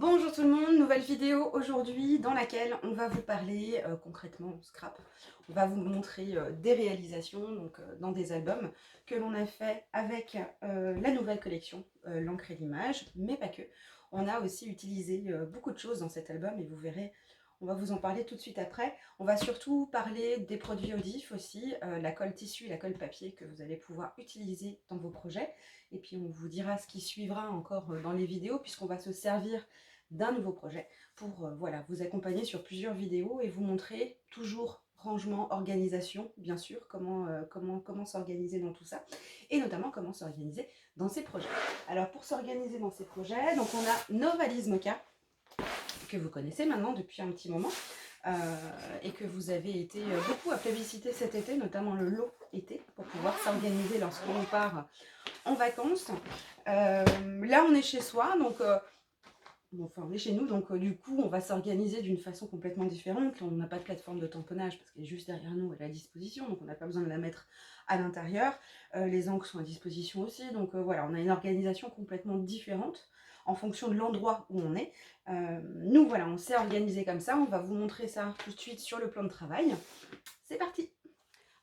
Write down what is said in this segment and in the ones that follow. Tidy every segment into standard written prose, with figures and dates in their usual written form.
Bonjour tout le monde, nouvelle vidéo aujourd'hui dans laquelle on va vous parler concrètement scrap. On va vous montrer des réalisations dans des albums que l'on a fait avec la nouvelle collection, l'encre et l'image, mais pas que. On a aussi utilisé beaucoup de choses dans cet album et vous verrez, on va vous en parler tout de suite après. On va surtout parler des produits Odif aussi, la colle tissu et la colle papier que vous allez pouvoir utiliser dans vos projets. Et puis on vous dira ce qui suivra encore dans les vidéos puisqu'on va se servir d'un nouveau projet pour voilà, vous accompagner sur plusieurs vidéos et vous montrer toujours rangement, organisation, bien sûr, comment s'organiser dans tout ça, et notamment comment s'organiser dans ces projets. Alors pour s'organiser dans ces projets, donc on a nos valises Moka, que vous connaissez maintenant depuis un petit moment, et que vous avez été beaucoup à plébisciter cet été, notamment le lot été, pour pouvoir s'organiser lorsqu'on part en vacances. Là on est chez soi, donc enfin, on est chez nous, donc du coup, on va s'organiser d'une façon complètement différente. On n'a pas de plateforme de tamponnage parce qu'elle est juste derrière nous, elle est à disposition, donc on n'a pas besoin de la mettre à l'intérieur. Les encres sont à disposition aussi, donc voilà, on a une organisation complètement différente en fonction de l'endroit où on est. Nous, voilà, on s'est organisé comme ça. On va vous montrer ça tout de suite sur le plan de travail. C'est parti!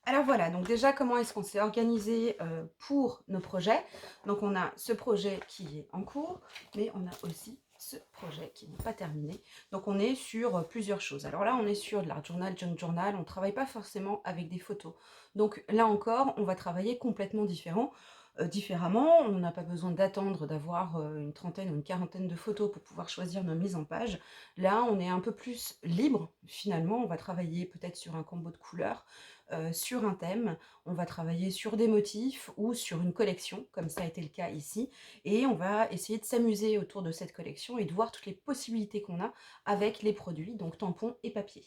Alors voilà, donc déjà, comment est-ce qu'on s'est organisé pour nos projets? Donc on a ce projet qui est en cours, mais on a aussi ce projet qui n'est pas terminé. Donc on est sur plusieurs choses. Alors là, on est sur de l'art journal, junk journal, on ne travaille pas forcément avec des photos. Donc là encore, on va travailler complètement différemment. On n'a pas besoin d'attendre d'avoir une trentaine ou une quarantaine de photos pour pouvoir choisir nos mises en page. Là, on est un peu plus libre, finalement. On va travailler peut-être sur un combo de couleurs, sur un thème, on va travailler sur des motifs ou sur une collection, comme ça a été le cas ici, et on va essayer de s'amuser autour de cette collection et de voir toutes les possibilités qu'on a avec les produits, donc tampons et papier.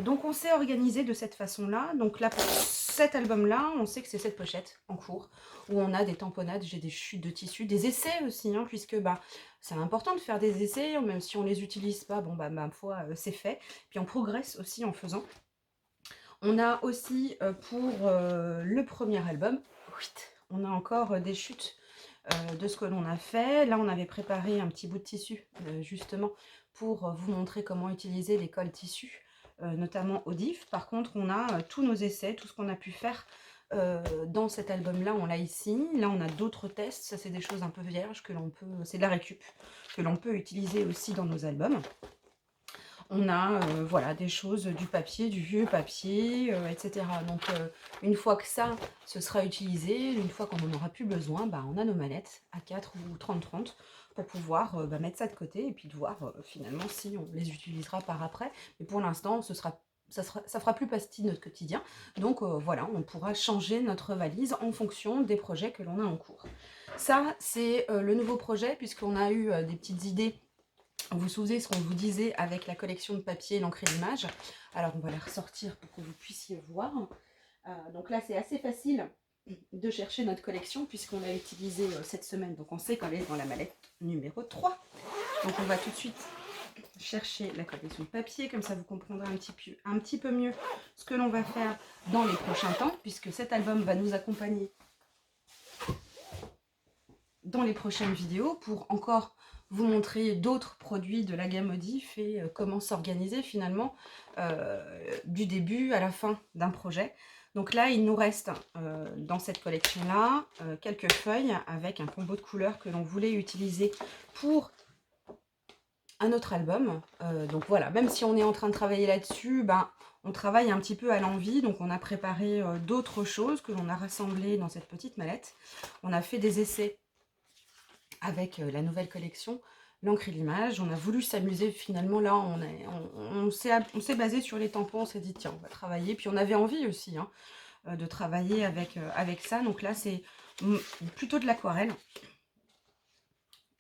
Donc on s'est organisé de cette façon-là. Donc là, pour cet album-là, on sait que c'est cette pochette en cours, où on a des tamponnades, j'ai des chutes de tissu, des essais aussi, hein, puisque c'est important de faire des essais, même si on les utilise pas, bon ma foi, c'est fait. Puis on progresse aussi en faisant. On a aussi pour le premier album, on a encore des chutes de ce que l'on a fait. Là, on avait préparé un petit bout de tissu, justement, pour vous montrer comment utiliser les colles tissus, notamment Odif. Par contre, on a tous nos essais, tout ce qu'on a pu faire dans cet album-là, on l'a ici. Là, on a d'autres tests. Ça, c'est des choses un peu vierges que l'on peut... C'est de la récup que l'on peut utiliser aussi dans nos albums. On a voilà, des choses, du papier, du vieux papier, etc. Donc une fois que ça, ce sera utilisé, une fois qu'on n'en aura plus besoin, on a nos mallettes à 4 ou 30-30 pour pouvoir mettre ça de côté et puis de voir finalement si on les utilisera par après. Mais pour l'instant, ça fera plus partie de notre quotidien. Donc voilà, on pourra changer notre valise en fonction des projets que l'on a en cours. Ça, c'est le nouveau projet puisqu'on a eu des petites idées. Vous vous souvenez ce qu'on vous disait avec la collection de papier, l'encre et l'image. Alors on va la ressortir pour que vous puissiez voir. Donc là c'est assez facile de chercher notre collection puisqu'on l'a utilisée cette semaine. Donc on sait qu'elle est dans la mallette numéro 3. Donc on va tout de suite chercher la collection de papier. Comme ça vous comprendrez un petit peu mieux ce que l'on va faire dans les prochains temps. Puisque cet album va nous accompagner dans les prochaines vidéos pour encore vous montrer d'autres produits de la gamme Odif et comment s'organiser finalement du début à la fin d'un projet. Donc là, il nous reste dans cette collection-là quelques feuilles avec un combo de couleurs que l'on voulait utiliser pour un autre album. Donc voilà, même si on est en train de travailler là-dessus, on travaille un petit peu à l'envie. Donc on a préparé d'autres choses que l'on a rassemblées dans cette petite mallette. On a fait des essais avec la nouvelle collection, l'encre et l'image. On a voulu s'amuser finalement, là on s'est basé sur les tampons, on s'est dit tiens on va travailler, puis on avait envie aussi de travailler avec ça. Donc là c'est plutôt de l'aquarelle.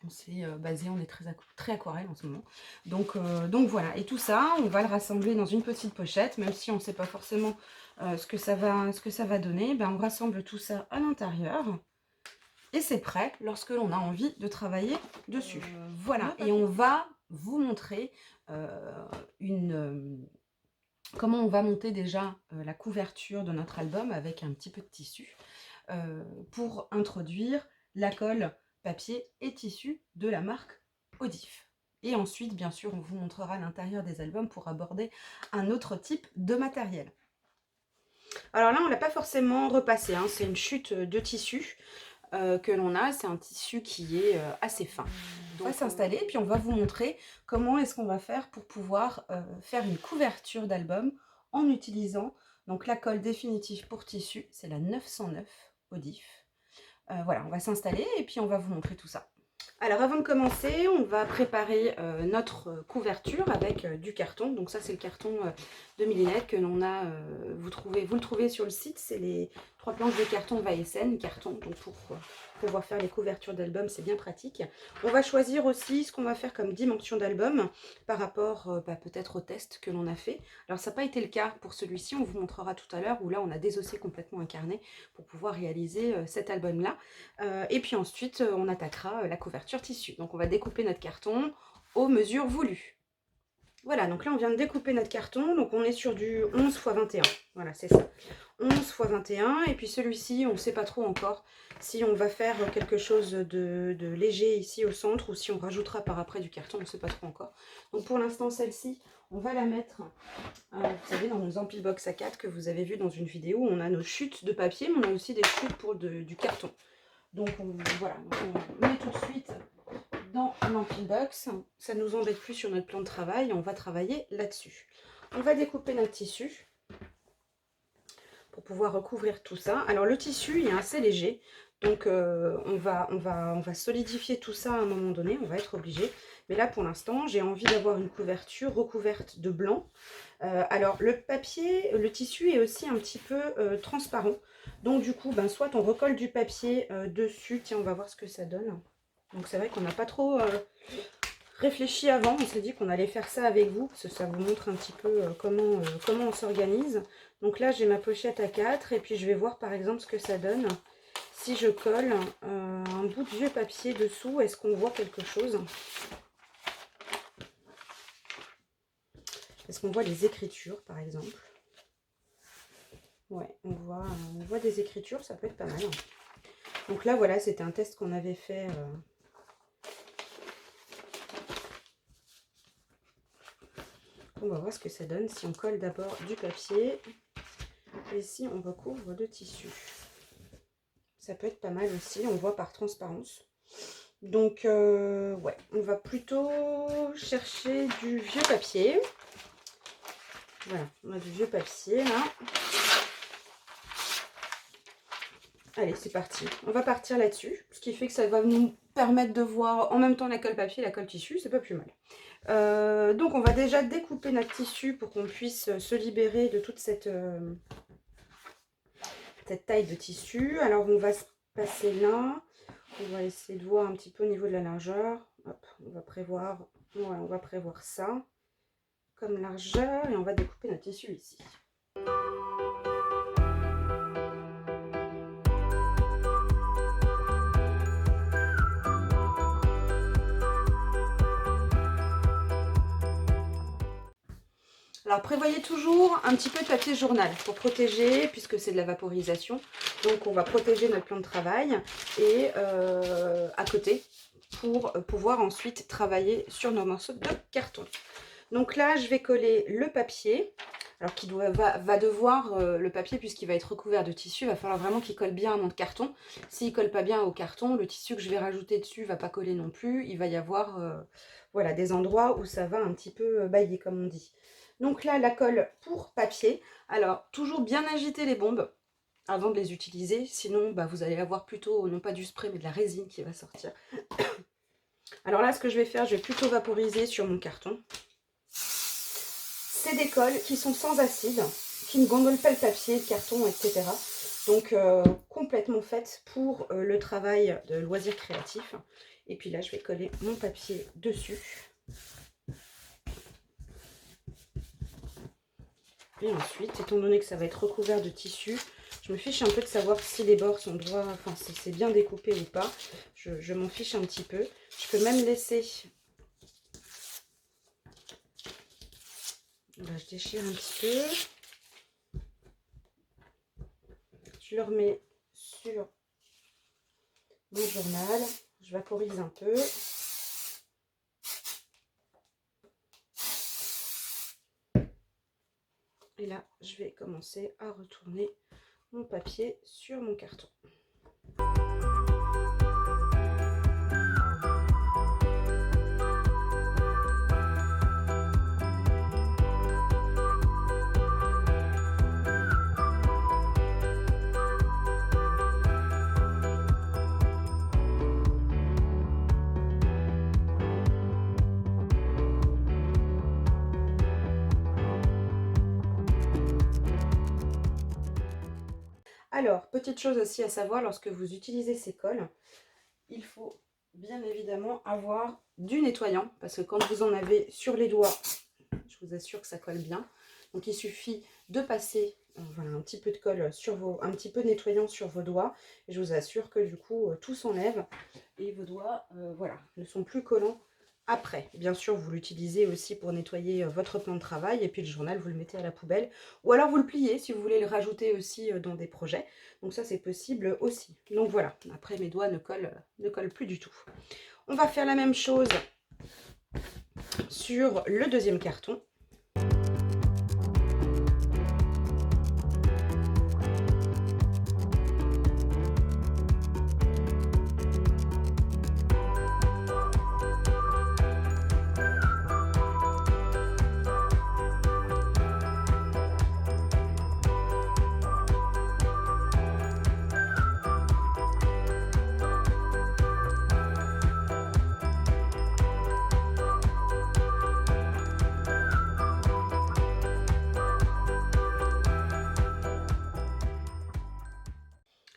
On s'est basé, on est très aquarelle en ce moment. Donc voilà, et tout ça, on va le rassembler dans une petite pochette, même si on ne sait pas forcément ce que ça va donner. On rassemble tout ça à l'intérieur. Et c'est prêt lorsque l'on a envie de travailler dessus. Voilà, et on va vous montrer comment on va monter déjà la couverture de notre album avec un petit peu de tissu pour introduire la colle papier et tissu de la marque Odif. Et ensuite, bien sûr, on vous montrera l'intérieur des albums pour aborder un autre type de matériel. Alors là, on ne l'a pas forcément repassé, hein, c'est une chute de tissu que l'on a. C'est un tissu qui est assez fin. On va s'installer, puis on va vous montrer comment est-ce qu'on va faire pour pouvoir faire une couverture d'album en utilisant donc la colle définitive pour tissu, c'est la 909 Odif. Voilà, on va s'installer et puis on va vous montrer tout ça. Alors avant de commencer, on va préparer notre couverture avec du carton. Donc ça c'est le carton de millimètres que l'on a, vous le trouvez sur le site, c'est les 3 planches de carton Vaesen, carton, donc pour pouvoir faire les couvertures d'album, c'est bien pratique. On va choisir aussi ce qu'on va faire comme dimension d'album par rapport peut-être au test que l'on a fait. Alors ça n'a pas été le cas pour celui-ci, on vous montrera tout à l'heure où là on a désossé complètement un carnet pour pouvoir réaliser cet album-là. Et puis ensuite, on attaquera la couverture tissu. Donc on va découper notre carton aux mesures voulues. Voilà, donc là on vient de découper notre carton, donc on est sur du 11 x 21. Voilà, c'est ça. 11 x 21, et puis celui-ci, on ne sait pas trop encore si on va faire quelque chose de léger ici au centre ou si on rajoutera par après du carton, on ne sait pas trop encore. Donc pour l'instant, celle-ci, on va la mettre, vous savez, dans nos empile box à 4 que vous avez vu dans une vidéo, on a nos chutes de papier, mais on a aussi des chutes pour du carton. Donc voilà, on met tout de suite dans l'empile box, ça ne nous embête plus sur notre plan de travail, on va travailler là-dessus. On va découper notre tissu pour pouvoir recouvrir tout ça. Alors le tissu il est assez léger, donc on va solidifier tout ça à un moment donné, on va être obligé. Mais là pour l'instant j'ai envie d'avoir une couverture recouverte de blanc. Alors le papier, le tissu est aussi un petit peu transparent. Donc du coup, ben, soit on recolle du papier dessus, tiens on va voir ce que ça donne. Donc c'est vrai qu'on n'a pas trop réfléchi avant, on s'est dit qu'on allait faire ça avec vous, parce que ça vous montre un petit peu comment on s'organise. Donc là j'ai ma pochette à 4 et puis je vais voir par exemple ce que ça donne. Si je colle un bout de vieux papier dessous, est-ce qu'on voit quelque chose? Est-ce qu'on voit les écritures par exemple? Ouais, on voit des écritures, ça peut être pas mal. Donc là, voilà, c'était un test qu'on avait fait. On va voir ce que ça donne si on colle d'abord du papier et si on recouvre de tissu. Ça peut être pas mal aussi, on voit par transparence. Donc, ouais, on va plutôt chercher du vieux papier. Voilà, on a du vieux papier là. Allez, c'est parti. On va partir là-dessus, ce qui fait que ça va nous permettre de voir en même temps la colle papier et la colle tissu, c'est pas plus mal. Donc on va déjà découper notre tissu pour qu'on puisse se libérer de toute cette taille de tissu. Alors on va se passer là, on va essayer de voir un petit peu au niveau de la largeur. Hop, on va prévoir ça comme largeur et on va découper notre tissu ici. Alors prévoyez toujours un petit peu de papier journal pour protéger, puisque c'est de la vaporisation. Donc on va protéger notre plan de travail et à côté pour pouvoir ensuite travailler sur nos morceaux de carton. Donc là je vais coller le papier. Alors qu'il va devoir, le papier puisqu'il va être recouvert de tissu, il va falloir vraiment qu'il colle bien à mon carton. S'il ne colle pas bien au carton, le tissu que je vais rajouter dessus ne va pas coller non plus. Il va y avoir voilà, des endroits où ça va un petit peu bailler comme on dit. Donc là, la colle pour papier. Alors, toujours bien agiter les bombes avant de les utiliser. Sinon, bah, vous allez avoir plutôt, non pas du spray, mais de la résine qui va sortir. Alors là, ce que je vais faire, je vais plutôt vaporiser sur mon carton. C'est des colles qui sont sans acide, qui ne gondolent pas le papier, le carton, etc. Donc, complètement faites pour le travail de loisirs créatifs. Et puis là, je vais coller mon papier dessus. Et ensuite, étant donné que ça va être recouvert de tissu, je me fiche un peu de savoir si les bords sont droits, enfin si c'est bien découpé ou pas. Je m'en fiche un petit peu. Je peux même laisser... Là, je déchire un petit peu. Je le remets sur mon journal. Je vaporise un peu. Et là, je vais commencer à retourner mon papier sur mon carton. Alors, petite chose aussi à savoir, lorsque vous utilisez ces cols, il faut bien évidemment avoir du nettoyant, parce que quand vous en avez sur les doigts, je vous assure que ça colle bien. Donc il suffit de passer voilà, un petit peu de colle sur un petit peu de nettoyant sur vos doigts, et je vous assure que du coup tout s'enlève et vos doigts voilà, ne sont plus collants après. Bien sûr, vous l'utilisez aussi pour nettoyer votre plan de travail, et puis le journal, vous le mettez à la poubelle. Ou alors vous le pliez si vous voulez le rajouter aussi dans des projets. Donc ça, c'est possible aussi. Donc voilà, après mes doigts ne collent plus du tout. On va faire la même chose sur le deuxième carton.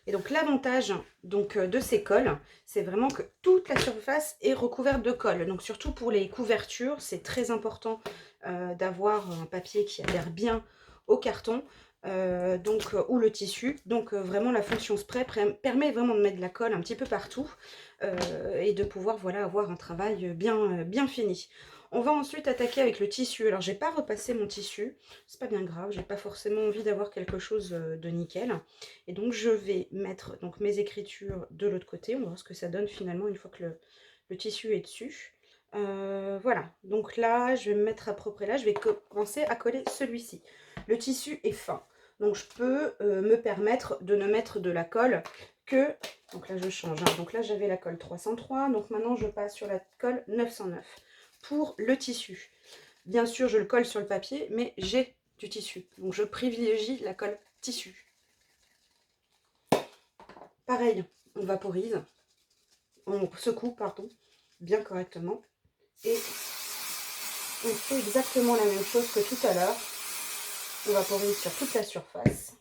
Et donc l'avantage de ces cols, c'est vraiment que toute la surface est recouverte de colle. Donc surtout pour les couvertures, c'est très important d'avoir un papier qui adhère bien au carton ou le tissu. Donc vraiment la fonction spray permet vraiment de mettre de la colle un petit peu partout et de pouvoir voilà, avoir un travail bien fini. On va ensuite attaquer avec le tissu. Alors, j'ai pas repassé mon tissu, c'est pas bien grave, j'ai pas forcément envie d'avoir quelque chose de nickel. Et donc, je vais mettre donc, mes écritures de l'autre côté. On va voir ce que ça donne finalement une fois que le tissu est dessus. Voilà, donc là, je vais me mettre à peu près là. Je vais commencer à coller celui-ci. Le tissu est fin, donc je peux me permettre de ne mettre de la colle que... Donc là, je change. Hein. Donc là, j'avais la colle 303, donc maintenant, je passe sur la colle 909. Pour le tissu. Bien sûr, je le colle sur le papier, mais j'ai du tissu. Donc, je privilégie la colle tissu. Pareil, on vaporise, on secoue, pardon, bien correctement. Et on fait exactement la même chose que tout à l'heure. On vaporise sur toute la surface.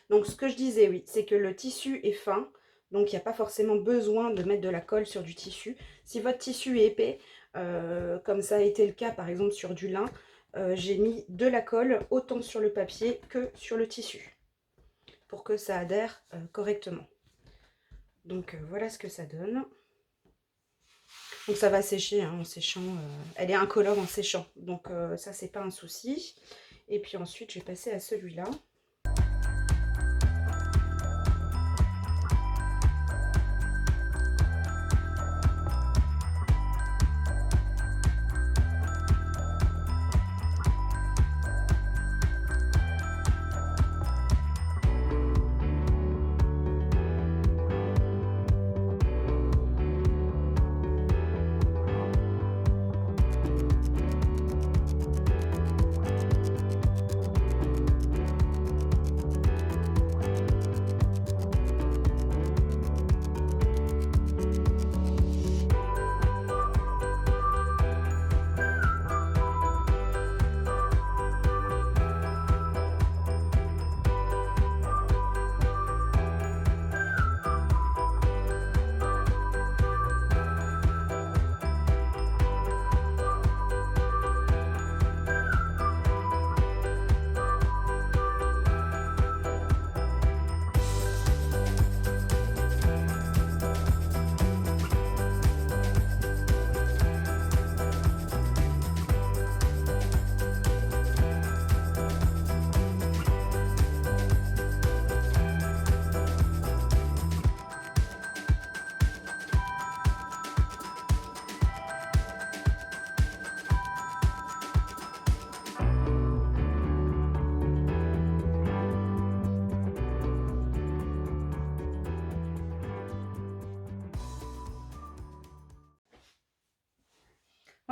Donc, ce que je disais, oui, c'est que le tissu est fin. Donc, il n'y a pas forcément besoin de mettre de la colle sur du tissu. Si votre tissu est épais, comme ça a été le cas par exemple sur du lin, j'ai mis de la colle autant sur le papier que sur le tissu pour que ça adhère correctement. Donc, voilà ce que ça donne. Donc, ça va sécher hein, en séchant. Elle est incolore en séchant. Donc, ça, c'est pas un souci. Et puis ensuite, je vais passer à celui-là.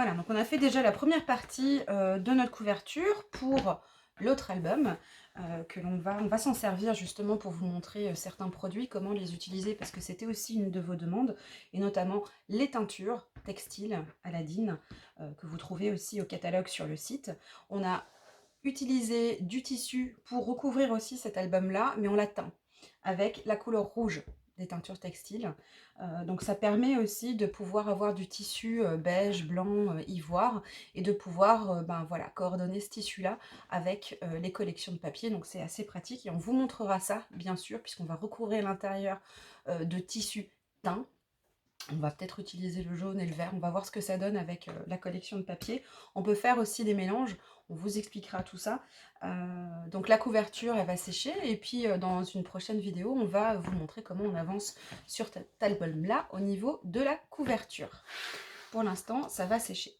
Voilà, donc on a fait déjà la première partie de notre couverture pour l'autre album, que on va s'en servir justement pour vous montrer certains produits, comment les utiliser, parce que c'était aussi une de vos demandes, et notamment les teintures textiles Aladine, que vous trouvez aussi au catalogue sur le site. On a utilisé du tissu pour recouvrir aussi cet album-là, mais on l'a teint avec la couleur rouge des teintures textiles. Donc ça permet aussi de pouvoir avoir du tissu beige, blanc, ivoire, et de pouvoir ben, voilà, coordonner ce tissu-là avec les collections de papier. Donc c'est assez pratique et on vous montrera ça, bien sûr, puisqu'on va recouvrir l'intérieur de tissu teint. On va peut-être utiliser le jaune et le vert, on va voir ce que ça donne avec la collection de papier. On peut faire aussi des mélanges, on vous expliquera tout ça. Donc la couverture, elle va sécher, et puis dans une prochaine vidéo, on va vous montrer comment on avance sur cet album-là au niveau de la couverture. Pour l'instant, ça va sécher.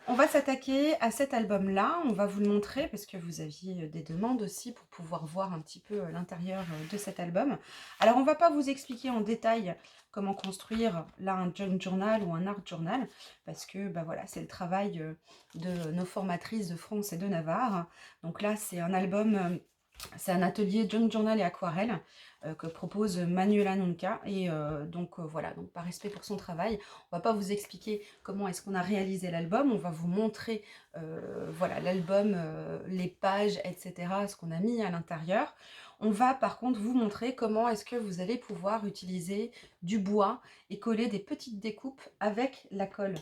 On va s'attaquer à cet album-là, on va vous le montrer parce que vous aviez des demandes aussi pour pouvoir voir un petit peu l'intérieur de cet album. Alors on ne va pas vous expliquer en détail comment construire là un junk journal ou un art journal parce que bah, voilà, c'est le travail de nos formatrices de France et de Navarre. Donc là c'est un album... c'est un atelier junk journal et aquarelle que propose Manuela Nunca et donc voilà, donc par respect pour son travail, on va pas vous expliquer comment est-ce qu'on a réalisé l'album, on va vous montrer voilà l'album, les pages, etc., ce qu'on a mis à l'intérieur. On va par contre vous montrer comment est-ce que vous allez pouvoir utiliser du bois et coller des petites découpes avec la colle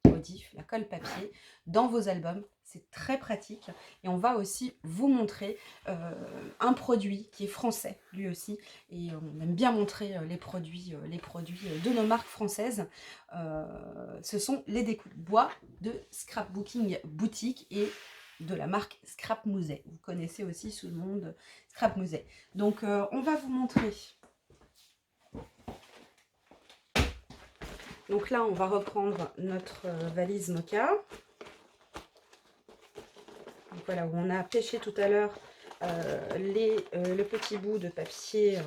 modif, la colle papier, dans vos albums. C'est très pratique. Et on va aussi vous montrer un produit qui est français, lui aussi. Et on aime bien montrer les produits de nos marques françaises. Ce sont les découpes bois de Scrapbooking Boutique et de la marque Scrap Musée. Vous connaissez aussi sous le nom de Scrap Musée. Donc on va vous montrer. Donc là, on va reprendre notre valise Mocha. Donc voilà, où on a pêché tout à l'heure le petit bout de papier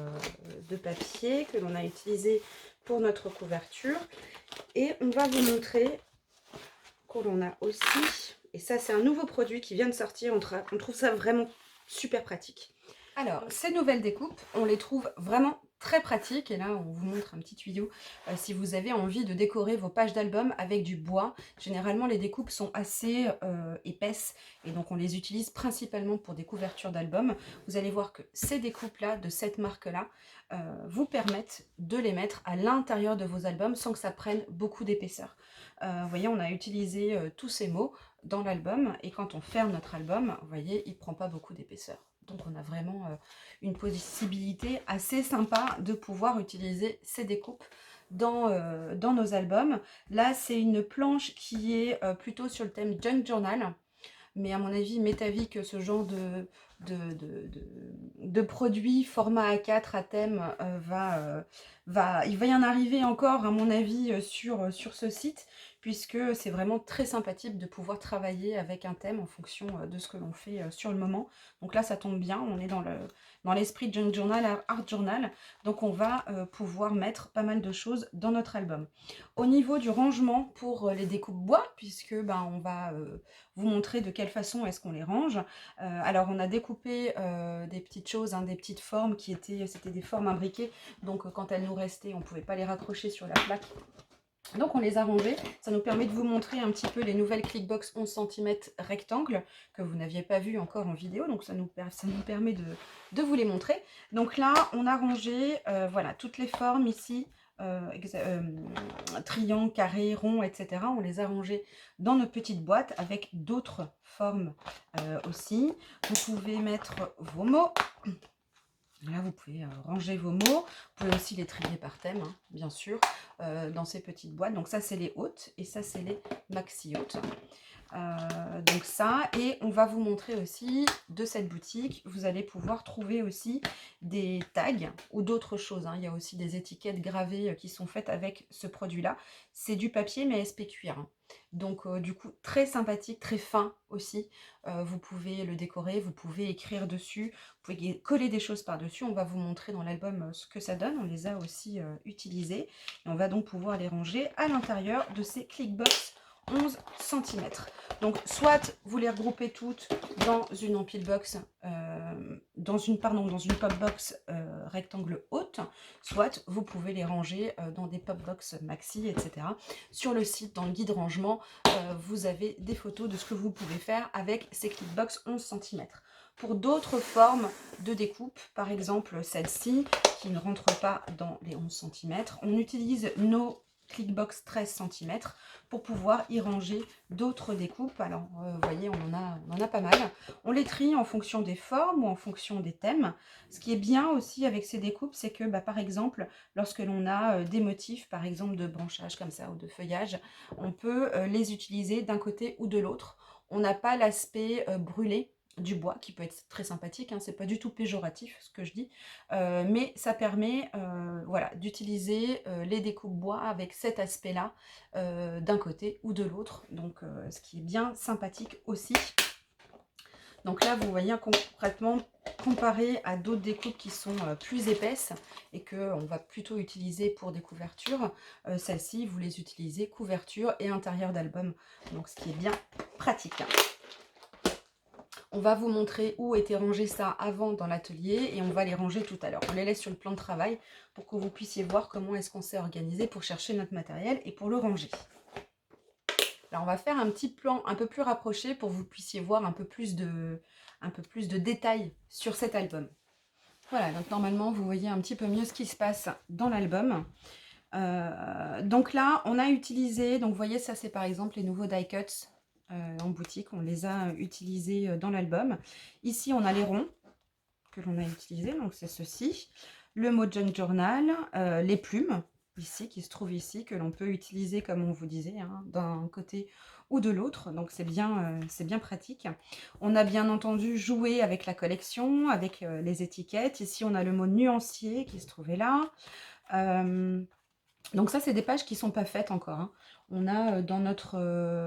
que l'on a utilisé pour notre couverture. Et on va vous montrer que l'on a aussi, et ça c'est un nouveau produit qui vient de sortir, on trouve ça vraiment super pratique. Alors, ces nouvelles découpes, on les trouve vraiment très pratiques. Et là, on vous montre un petit tuyau. Si vous avez envie de décorer vos pages d'album avec du bois, généralement, les découpes sont assez épaisses. Et donc, on les utilise principalement pour des couvertures d'album. Vous allez voir que ces découpes-là, de cette marque-là, vous permettent de les mettre à l'intérieur de vos albums sans que ça prenne beaucoup d'épaisseur. Vous voyez, on a utilisé tous ces mots dans l'album. Et quand on ferme notre album, vous voyez, il ne prend pas beaucoup d'épaisseur. Donc on a vraiment une possibilité assez sympa de pouvoir utiliser ces découpes dans nos albums. Là, c'est une planche qui est plutôt sur le thème Junk Journal. Mais à mon avis, m'est avis que ce genre de produit format A4 à thème il va y en arriver encore, à mon avis, sur ce site, puisque c'est vraiment très sympathique de pouvoir travailler avec un thème en fonction de ce que l'on fait sur le moment. Donc là, ça tombe bien, on est dans l'esprit Junk Journal, Art Journal, donc on va pouvoir mettre pas mal de choses dans notre album. Au niveau du rangement pour les découpes bois, puisque ben, on va vous montrer de quelle façon est-ce qu'on les range. Alors on a découpé des petites choses, hein, des petites formes qui c'était des formes imbriquées, donc quand elles nous restaient, on ne pouvait pas les raccrocher sur la plaque. Donc on les a rangés, ça nous permet de vous montrer un petit peu les nouvelles Clickbox 11 cm rectangles que vous n'aviez pas vu encore en vidéo, donc ça nous permet de vous les montrer. Donc là on a rangé voilà, toutes les formes ici, triangle, carré, rond, etc. On les a rangés dans notre petite boîte avec d'autres formes aussi. Vous pouvez mettre vos mots. Là, vous pouvez ranger vos mots. Vous pouvez aussi les trier par thème, hein, bien sûr, dans ces petites boîtes. Donc ça, c'est les hautes et ça, c'est les maxi hautes. Donc ça, et on va vous montrer aussi de cette boutique, vous allez pouvoir trouver aussi des tags ou d'autres choses, hein. Il y a aussi des étiquettes gravées qui sont faites avec ce produit-là. C'est du papier mais SP cuir, hein. Donc du coup très sympathique, très fin aussi. Vous pouvez le décorer, vous pouvez écrire dessus, vous pouvez coller des choses par-dessus. On va vous montrer dans l'album ce que ça donne. On les a aussi utilisés et on va donc pouvoir les ranger à l'intérieur de ces Clickbox 11 cm. Donc soit vous les regroupez toutes dans une empile box, dans une pop box rectangle haute, soit vous pouvez les ranger dans des pop box maxi, etc. Sur le site, dans le guide rangement, vous avez des photos de ce que vous pouvez faire avec ces clipbox 11 cm. Pour d'autres formes de découpe, par exemple celle-ci, qui ne rentre pas dans les 11 cm, on utilise nos clipbox 13 cm pour pouvoir y ranger d'autres découpes. Alors, vous voyez, on en a pas mal. On les trie en fonction des formes ou en fonction des thèmes. Ce qui est bien aussi avec ces découpes, c'est que, par exemple, lorsque l'on a des motifs, par exemple, de branchage comme ça ou de feuillage, on peut les utiliser d'un côté ou de l'autre. On n'a pas l'aspect brûlé du bois, qui peut être très sympathique, hein, c'est pas du tout péjoratif ce que je dis, mais ça permet voilà, d'utiliser les découpes bois avec cet aspect-là d'un côté ou de l'autre, donc ce qui est bien sympathique aussi. Donc là, vous voyez concrètement, comparé à d'autres découpes qui sont plus épaisses et qu'on va plutôt utiliser pour des couvertures, celles-ci, vous les utilisez couverture et intérieur d'album, donc ce qui est bien pratique. On va vous montrer où était rangé ça avant dans l'atelier et on va les ranger tout à l'heure. On les laisse sur le plan de travail pour que vous puissiez voir comment est-ce qu'on s'est organisé pour chercher notre matériel et pour le ranger. Alors on va faire un petit plan un peu plus rapproché pour que vous puissiez voir un peu plus de détails sur cet album. Voilà, donc normalement vous voyez un petit peu mieux ce qui se passe dans l'album. Donc là on a utilisé, donc vous voyez ça c'est par exemple les nouveaux die cuts en boutique, on les a utilisés dans l'album. Ici on a les ronds que l'on a utilisés, donc c'est ceci, le mot junk journal, les plumes ici qui se trouvent ici, que l'on peut utiliser comme on vous disait, hein, d'un côté ou de l'autre, donc c'est bien pratique. On a bien entendu joué avec la collection, avec les étiquettes. Ici on a le mot nuancier qui se trouvait là. Donc ça c'est des pages qui sont pas faites encore, hein. On a dans notre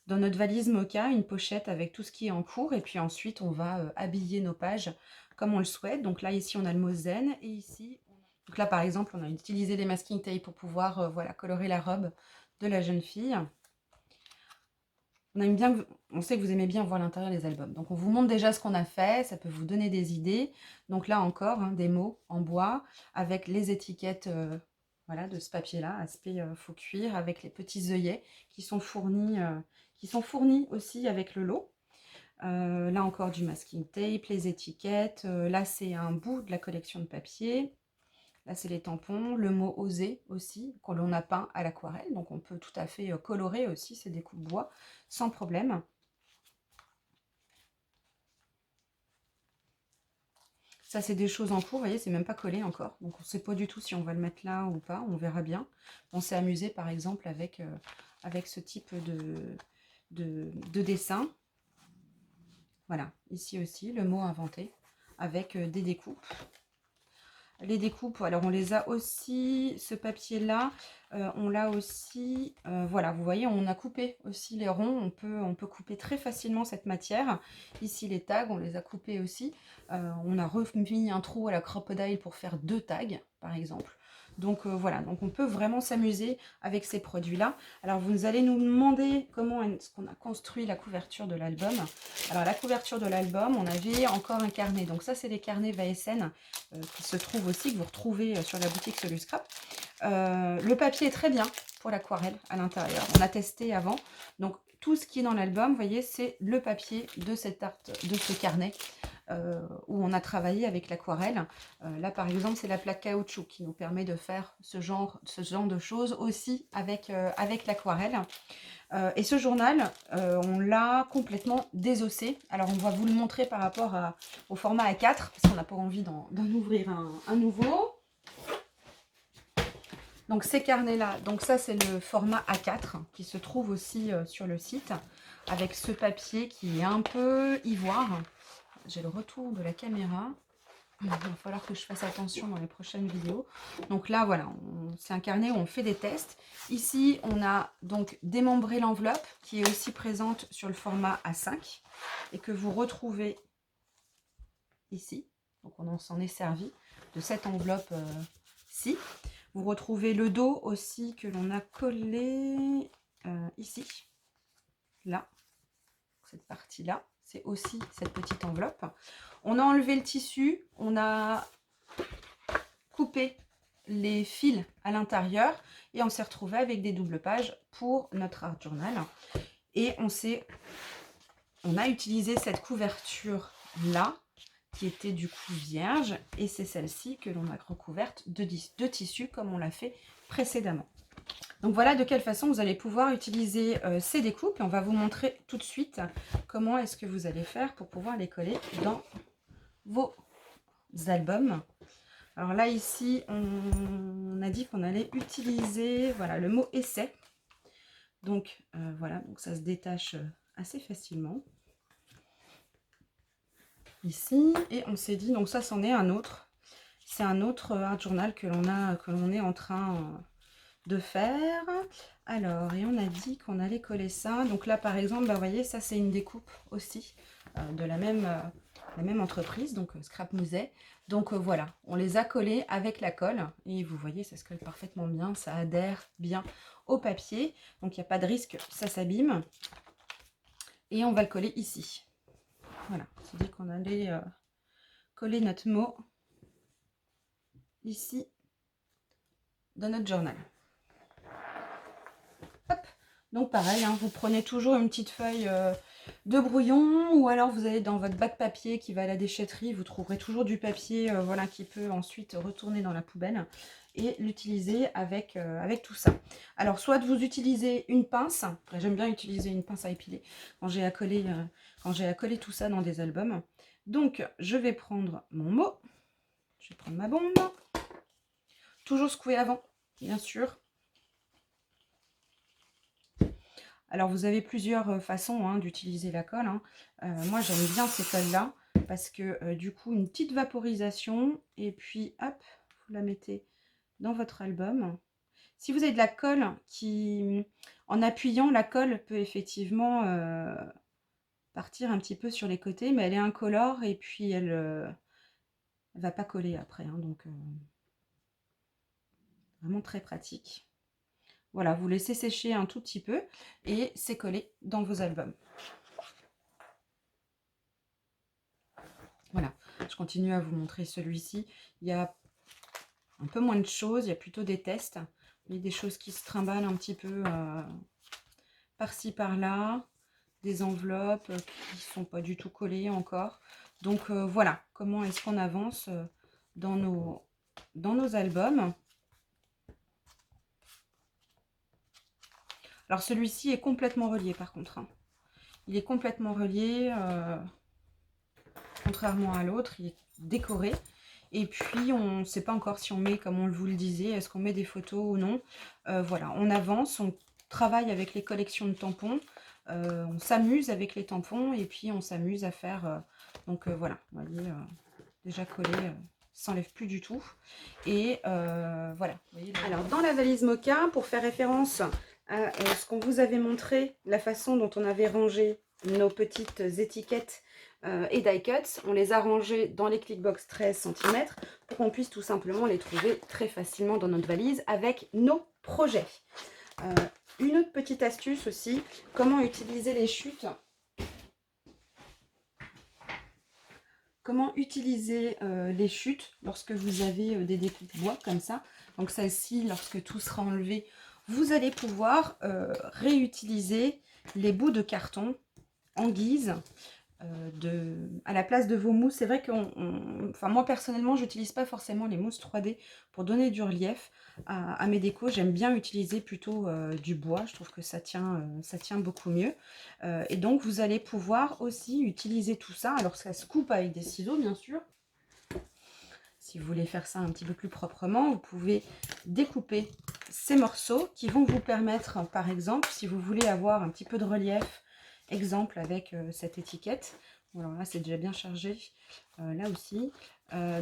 valise Mocha une pochette avec tout ce qui est en cours et puis ensuite on va habiller nos pages comme on le souhaite. Donc là ici on a le mot zen et ici, donc là par exemple on a utilisé les masking tape pour pouvoir voilà, colorer la robe de la jeune fille. On sait que vous aimez bien voir l'intérieur des albums. Donc on vous montre déjà ce qu'on a fait, ça peut vous donner des idées. Donc là encore, hein, des mots en bois avec les étiquettes voilà, de ce papier-là, aspect faux cuir, avec les petits œillets qui sont fournis aussi avec le lot. Là encore du masking tape, les étiquettes. Là c'est un bout de la collection de papier. Là, c'est les tampons, le mot oser aussi, qu'on l'on a peint à l'aquarelle. Donc, on peut tout à fait colorer aussi ces découpes bois sans problème. Ça, c'est des choses en cours, vous voyez, c'est même pas collé encore. Donc, on ne sait pas du tout si on va le mettre là ou pas, on verra bien. On s'est amusé, par exemple, avec ce type de dessin. Voilà, ici aussi, le mot inventé, avec des découpes. Les découpes, alors on les a aussi, ce papier-là, on l'a aussi, voilà, vous voyez, on a coupé aussi les ronds, on peut couper très facilement cette matière. Ici, les tags, on les a coupés aussi. On a remis un trou à la crocodile pour faire 2 tags, par exemple. Donc voilà, donc on peut vraiment s'amuser avec ces produits-là. Alors vous allez nous demander comment est-ce qu'on a construit la couverture de l'album. Alors la couverture de l'album, on avait encore un carnet. Donc ça, c'est les carnets VSN qui se trouvent aussi, que vous retrouvez sur la boutique Soluscrap. Le papier est très bien pour l'aquarelle à l'intérieur. On a testé avant. Donc tout ce qui est dans l'album, vous voyez, c'est le papier de ce carnet. Où on a travaillé avec l'aquarelle. Là, par exemple, c'est la plaque caoutchouc qui nous permet de faire ce genre de choses aussi avec l'aquarelle. Et ce journal, on l'a complètement désossé. Alors, on va vous le montrer par rapport au format A4, parce qu'on n'a pas envie d'en ouvrir un nouveau. Donc, ces carnets-là, donc ça, c'est le format A4 qui se trouve aussi sur le site, avec ce papier qui est un peu ivoire. J'ai le retour de la caméra. Il va falloir que je fasse attention dans les prochaines vidéos. Donc là, voilà, c'est un carnet où on fait des tests. Ici, on a donc démembré l'enveloppe qui est aussi présente sur le format A5 et que vous retrouvez ici. Donc on s'en est servi de cette enveloppe-ci. Vous retrouvez le dos aussi que l'on a collé ici. là, cette partie-là, c'est aussi cette petite enveloppe. On a enlevé le tissu, on a coupé les fils à l'intérieur et on s'est retrouvé avec des doubles pages pour notre art journal. Et on a utilisé cette couverture là qui était du coup vierge, et c'est celle-ci que l'on a recouverte de tissu comme on l'a fait précédemment. Donc voilà de quelle façon vous allez pouvoir utiliser ces découpes, et on va vous montrer tout de suite comment est-ce que vous allez faire pour pouvoir les coller dans vos albums. Alors là ici on a dit qu'on allait utiliser voilà le mot essai, donc voilà, donc ça se détache assez facilement ici, et on s'est dit, donc ça c'en est un autre, c'est un autre art journal que l'on est en train de faire. Alors, et on a dit qu'on allait coller ça, donc là par exemple, bah, vous voyez, ça c'est une découpe aussi de la même entreprise, donc Scrap Musée. Donc voilà, on les a collés avec la colle, et vous voyez, ça se colle parfaitement bien, ça adhère bien au papier, donc il n'y a pas de risque, ça s'abîme. Et on va le coller ici. Voilà, c'est dit qu'on allait coller notre mot ici dans notre journal. Hop. Donc pareil, hein, vous prenez toujours une petite feuille de brouillon, ou alors vous allez dans votre bac papier qui va à la déchetterie, vous trouverez toujours du papier voilà, qui peut ensuite retourner dans la poubelle, et l'utiliser avec tout ça. Alors soit vous utilisez une pince, j'aime bien utiliser une pince à épiler quand j'ai à coller tout ça dans des albums. Donc je vais prendre mon mot, je vais prendre ma bombe, toujours secouer avant bien sûr. Alors vous avez plusieurs façons hein, d'utiliser la colle, hein. Moi j'aime bien ces colles là parce que du coup une petite vaporisation, et puis hop, vous la mettez dans votre album. Si vous avez de la colle qui, en appuyant, la colle peut effectivement partir un petit peu sur les côtés, mais elle est incolore et puis elle va pas coller après, hein, donc vraiment très pratique. Voilà, vous laissez sécher un tout petit peu et c'est collé dans vos albums. Voilà, je continue à vous montrer celui-ci. Il y a un peu moins de choses, il y a plutôt des tests. Il y a des choses qui se trimballent un petit peu par-ci par-là, des enveloppes qui ne sont pas du tout collées encore. Donc voilà, comment est-ce qu'on avance dans nos albums. Alors celui-ci est complètement relié par contre, hein. Il est complètement relié, contrairement à l'autre, il est décoré. Et puis on ne sait pas encore si on met, comme on vous le disait, est-ce qu'on met des photos ou non. Voilà, on avance, on travaille avec les collections de tampons, on s'amuse avec les tampons, et puis on s'amuse à faire, voilà, vous voyez, déjà collé, s'enlève plus du tout. Et voilà. Vous voyez, alors dans la valise Moka, pour faire référence à ce qu'on vous avait montré, la façon dont on avait rangé nos petites étiquettes et die cuts, on les a rangés dans les clickbox 13 cm pour qu'on puisse tout simplement les trouver très facilement dans notre valise avec nos projets. Une autre petite astuce aussi, comment utiliser les chutes. Comment utiliser les chutes lorsque vous avez des découpes bois comme ça. Donc celle-ci, lorsque tout sera enlevé, vous allez pouvoir réutiliser les bouts de carton en guise à la place de vos mousses. C'est vrai que moi personnellement, j'utilise pas forcément les mousses 3D pour donner du relief à mes décos. J'aime bien utiliser plutôt du bois. Je trouve que ça tient beaucoup mieux. Et donc vous allez pouvoir aussi utiliser tout ça. Alors ça se coupe avec des ciseaux bien sûr. Si vous voulez faire ça un petit peu plus proprement, vous pouvez découper ces morceaux qui vont vous permettre, par exemple, si vous voulez avoir un petit peu de relief, exemple avec cette étiquette. Bon, alors là c'est déjà bien chargé, là aussi.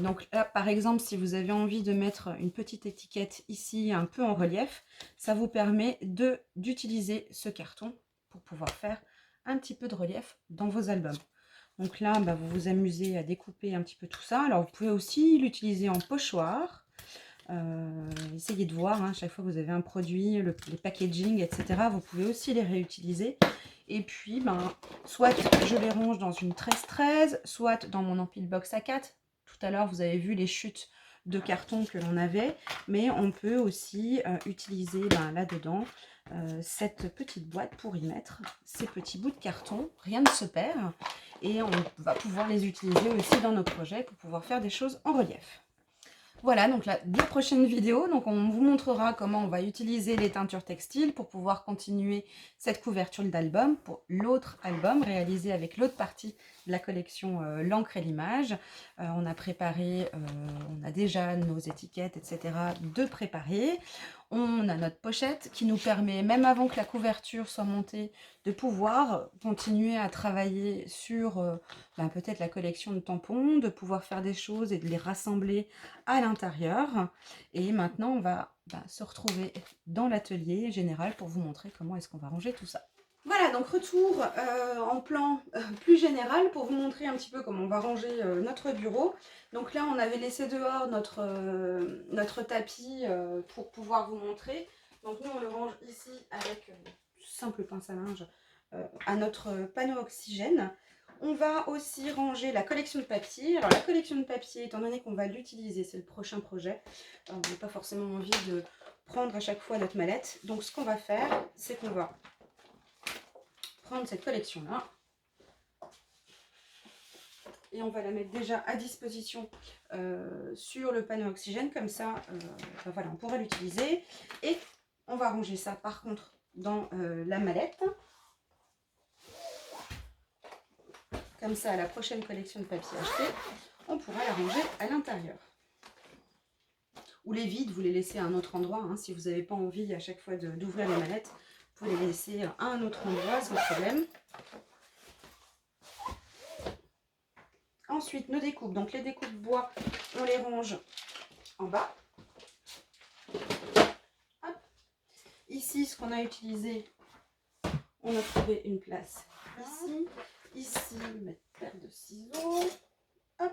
Donc là par exemple, si vous avez envie de mettre une petite étiquette ici un peu en relief, ça vous permet d'utiliser ce carton pour pouvoir faire un petit peu de relief dans vos albums. Donc là bah, vous vous amusez à découper un petit peu tout ça. Alors vous pouvez aussi l'utiliser en pochoir. Essayez de voir, hein, chaque fois que vous avez un produit, les packaging, etc., vous pouvez aussi les réutiliser. Et puis, ben, soit je les range dans une 13-13, soit dans mon empile box A4. Tout à l'heure, vous avez vu les chutes de carton que l'on avait, mais on peut aussi utiliser là-dedans cette petite boîte pour y mettre ces petits bouts de carton. Rien ne se perd et on va pouvoir les utiliser aussi dans nos projets pour pouvoir faire des choses en relief. Voilà, donc la prochaine vidéo, donc on vous montrera comment on va utiliser les teintures textiles pour pouvoir continuer cette couverture d'album pour l'autre album réalisé avec l'autre partie de la collection L'encre et l'image. On a préparé, on a déjà nos étiquettes, etc. de préparer. On a notre pochette qui nous permet, même avant que la couverture soit montée, de pouvoir continuer à travailler sur peut-être la collection de tampons, de pouvoir faire des choses et de les rassembler à l'intérieur. Et maintenant, on va se retrouver dans l'atelier général pour vous montrer comment est-ce qu'on va ranger tout ça. Voilà, donc retour en plan plus général pour vous montrer un petit peu comment on va ranger notre bureau. Donc là, on avait laissé dehors notre tapis pour pouvoir vous montrer. Donc nous, on le range ici avec simple pince à linge à notre panneau oxygène. On va aussi ranger la collection de papier. Alors la collection de papier, étant donné qu'on va l'utiliser, c'est le prochain projet, on n'a pas forcément envie de prendre à chaque fois notre mallette. Donc ce qu'on va faire, c'est qu'on va prendre cette collection là et on va la mettre déjà à disposition sur le panneau oxygène, comme ça voilà, on pourra l'utiliser. Et on va ranger ça par contre dans la mallette, comme ça à la prochaine collection de papier achetée on pourra la ranger à l'intérieur. Ou les vides, vous les laissez à un autre endroit, hein, si vous n'avez pas envie à chaque fois d'ouvrir les mallettes, vous pouvez les laisser à un autre endroit sans problème. Ensuite, nos découpes. Donc les découpes bois, on les range en bas. Hop. Ici, ce qu'on a utilisé, on a trouvé une place ici. Ici, mettre paire de ciseaux. Hop.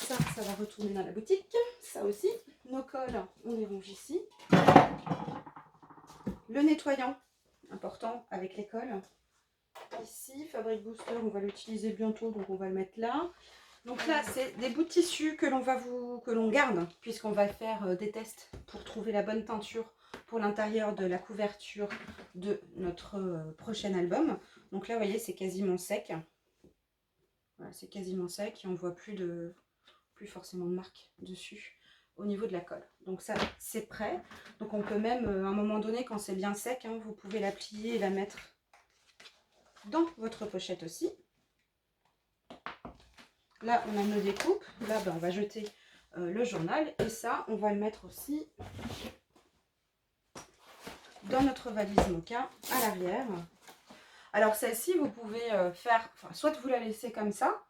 Ça va retourner dans la boutique. Ça aussi. Nos cols, on les range ici. Le nettoyant, important avec les cols. Ici, Fabric Booster, on va l'utiliser bientôt, donc on va le mettre là. Donc là, c'est des bouts de tissu que l'on garde, puisqu'on va faire des tests pour trouver la bonne teinture pour l'intérieur de la couverture de notre prochain album. Donc là, vous voyez, c'est quasiment sec. Voilà, c'est quasiment sec et on ne voit plus forcément de marque dessus au niveau de la colle. Donc ça, c'est prêt. Donc on peut même, à un moment donné, quand c'est bien sec, hein, vous pouvez la plier et la mettre dans votre pochette aussi. Là, on a nos découpes. Là, on va jeter le journal. Et ça, on va le mettre aussi dans notre valise Moka à l'arrière. Alors, celle-ci, vous pouvez faire... soit vous la laissez comme ça,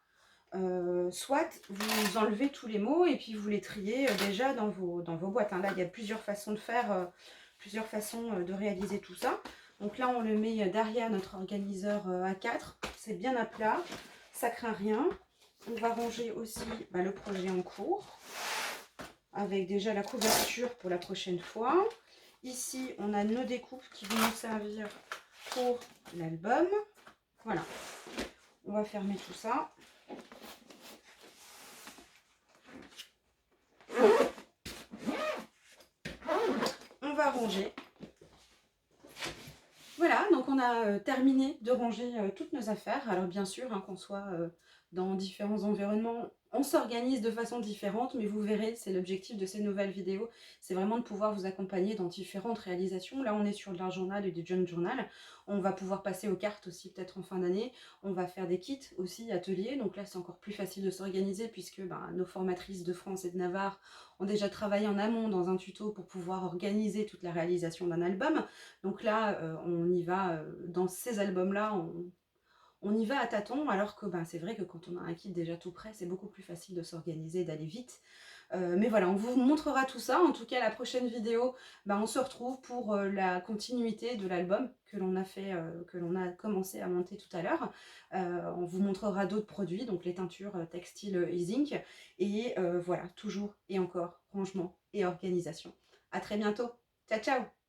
soit vous enlevez tous les mots et puis vous les triez déjà dans vos boîtes. Hein. Là, il y a plusieurs façons de faire, plusieurs façons de réaliser tout ça. Donc là, on le met derrière notre organiseur A4. C'est bien à plat, ça craint rien. On va ranger aussi le projet en cours avec déjà la couverture pour la prochaine fois. Ici, on a nos découpes qui vont nous servir pour l'album. Voilà. On va fermer tout ça. On va ranger. Voilà, donc on a terminé de ranger toutes nos affaires. Alors bien sûr, hein, qu'on soit dans différents environnements, on s'organise de façon différente, mais vous verrez, c'est l'objectif de ces nouvelles vidéos, c'est vraiment de pouvoir vous accompagner dans différentes réalisations. Là, on est sur de l'art journal et du junk journal. On va pouvoir passer aux cartes aussi peut-être en fin d'année. On va faire des kits aussi, ateliers. Donc là, c'est encore plus facile de s'organiser puisque nos formatrices de France et de Navarre ont déjà travaillé en amont dans un tuto pour pouvoir organiser toute la réalisation d'un album. Donc là, on y va, dans ces albums-là, on y va à tâtons, alors que c'est vrai que quand on a un kit déjà tout prêt, c'est beaucoup plus facile de s'organiser, d'aller vite. Mais voilà, on vous montrera tout ça. En tout cas, la prochaine vidéo, bah, on se retrouve pour la continuité de l'album que l'on a fait, que l'on a commencé à monter tout à l'heure. On vous montrera d'autres produits, donc les teintures textiles E-Zinc. Et voilà, toujours et encore, rangement et organisation. À très bientôt. Ciao, ciao!